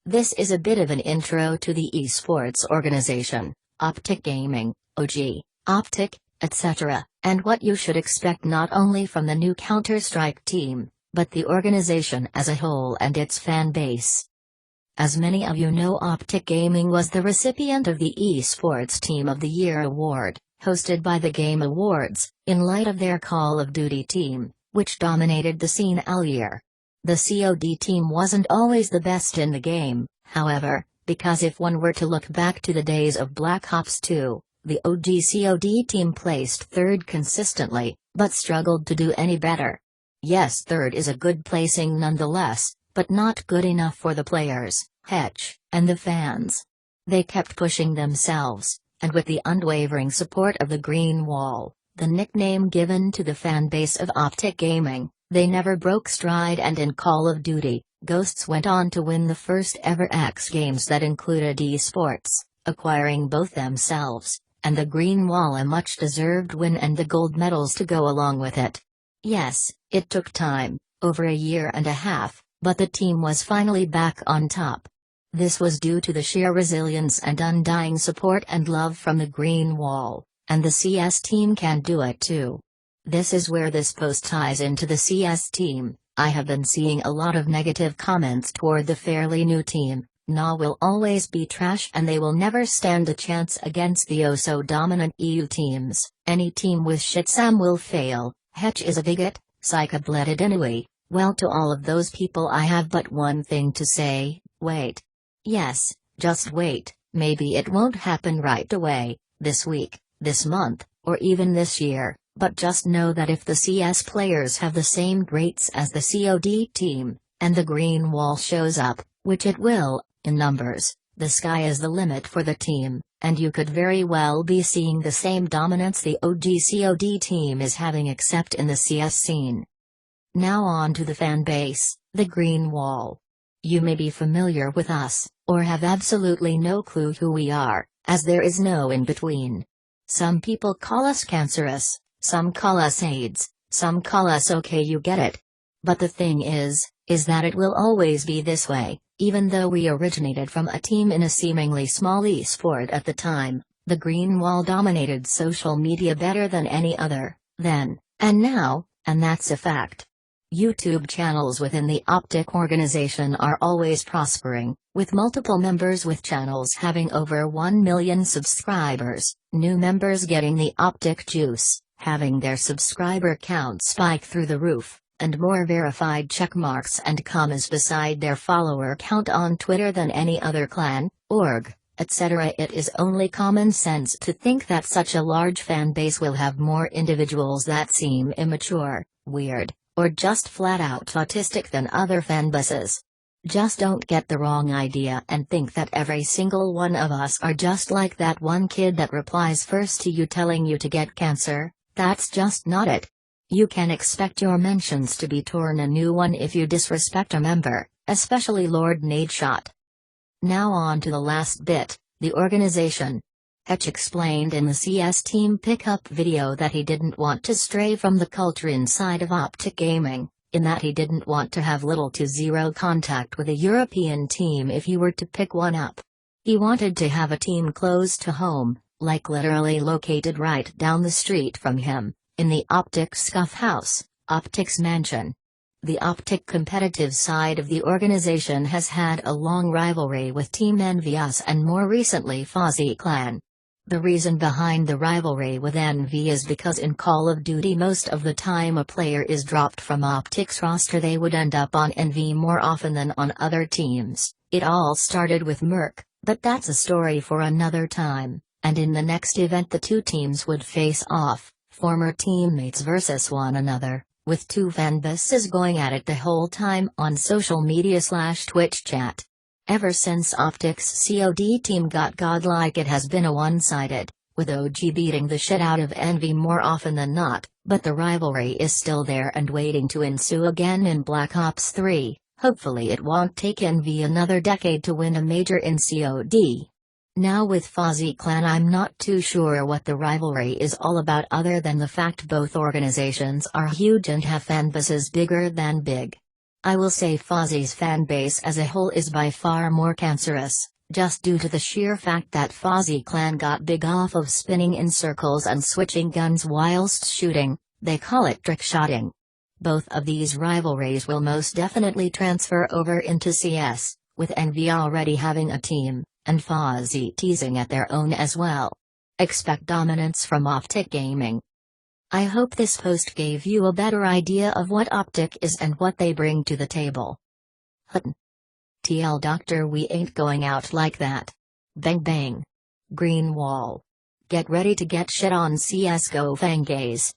This is a bit of an intro to the esports organization, OpTic Gaming, OG, OpTic, etc., and what you should expect not only from the new Counter-Strike team, but the organization as a whole and its fan base. As many of you know, OpTic Gaming was the recipient of the Esports Team of the Year award, hosted by the Game Awards, in light of their Call of Duty team, which dominated the scene all year. The COD team wasn't always the best in the game, however, because if one were to look back to the days of Black Ops 2, the OG COD team placed third consistently, but struggled to do any better. Yes, third is a good placing nonetheless, but not good enough for the players, and the fans. They kept pushing themselves, and with the unwavering support of the Green Wall, the nickname given to the fan base of OpTic Gaming, they never broke stride, and in Call of Duty, Ghosts went on to win the first ever X Games that included esports, acquiring both themselves, and the Green Wall a much-deserved win and the gold medals to go along with it. Yes, it took time, over a year and a half, but the team was finally back on top. This was due to the sheer resilience and undying support and love from the Green Wall, and the CS team can do it too. This is where this post ties into the CS team. I have been seeing a lot of negative comments toward the fairly new team. Nah will always be trash and they will never stand a chance against the oh-so-dominant EU teams. Any team with shit Sam will fail. Hetch is a bigot, psycho-blooded anyway. Well, to all of those people I have but one thing to say, wait. Yes, just wait, maybe it won't happen right away, this week, this month, or even this year. But just know that if the CS players have the same greats as the COD team, and the Green Wall shows up, which it will, in numbers, the sky is the limit for the team, and you could very well be seeing the same dominance the OG COD team is having except in the CS scene. Now on to the fan base, the Green Wall. You may be familiar with us, or have absolutely no clue who we are, as there is no in-between. Some people call us cancerous. Some call us AIDS, some call us okay, you get it. But the thing is that it will always be this way, even though we originated from a team in a seemingly small esport at the time. The Green Wall dominated social media better than any other, then, and now, and that's a fact. YouTube channels within the OpTic organization are always prospering, with multiple members with channels having over 1 million subscribers, new members getting the OpTic juice, having their subscriber count spike through the roof, and more verified checkmarks and commas beside their follower count on Twitter than any other clan, org, etc. It is only common sense to think that such a large fan base will have more individuals that seem immature, weird, or just flat-out autistic than other fanbases. Just don't get the wrong idea and think that every single one of us are just like that one kid that replies first to you telling you to get cancer. That's just not it. You can expect your mentions to be torn a new one if you disrespect a member, especially Lord Nadeshot. Now on to the last bit, the organization. Hetch explained in the CS team pickup video that he didn't want to stray from the culture inside of OpTic Gaming, in that he didn't want to have little to zero contact with a European team if he were to pick one up. He wanted to have a team close to home, like literally located right down the street from him, in the OpTic Scuff House, OpTic's mansion. The OpTic competitive side of the organization has had a long rivalry with Team Envious and more recently Fozzy Clan. The reason behind the rivalry with Envy is because in Call of Duty most of the time a player is dropped from OpTic's roster they would end up on Envy more often than on other teams. It all started with Merc, but that's a story for another time. And in the next event the two teams would face off, former teammates versus one another, with two fanbases going at it the whole time on social media/Twitch chat. Ever since OpTic's COD team got godlike it has been a one-sided, with OG beating the shit out of Envy more often than not, but the rivalry is still there and waiting to ensue again in Black Ops 3, hopefully it won't take Envy another decade to win a major in COD. Now with Fozzy Clan I'm not too sure what the rivalry is all about other than the fact both organizations are huge and have fanbases bigger than big. I will say Fozzie's fanbase as a whole is by far more cancerous, just due to the sheer fact that Fozzie clan got big off of spinning in circles and switching guns whilst shooting. They call it trickshotting. Both of these rivalries will most definitely transfer over into CS, with Envy already having a team, and Fozzie teasing at their own as well. Expect dominance from OpTic Gaming. I hope this post gave you a better idea of what OpTic is and what they bring to the table. Hutton. TL Doctor, we ain't going out like that. Bang bang. Green wall. Get ready to get shit on CSGO fangaze.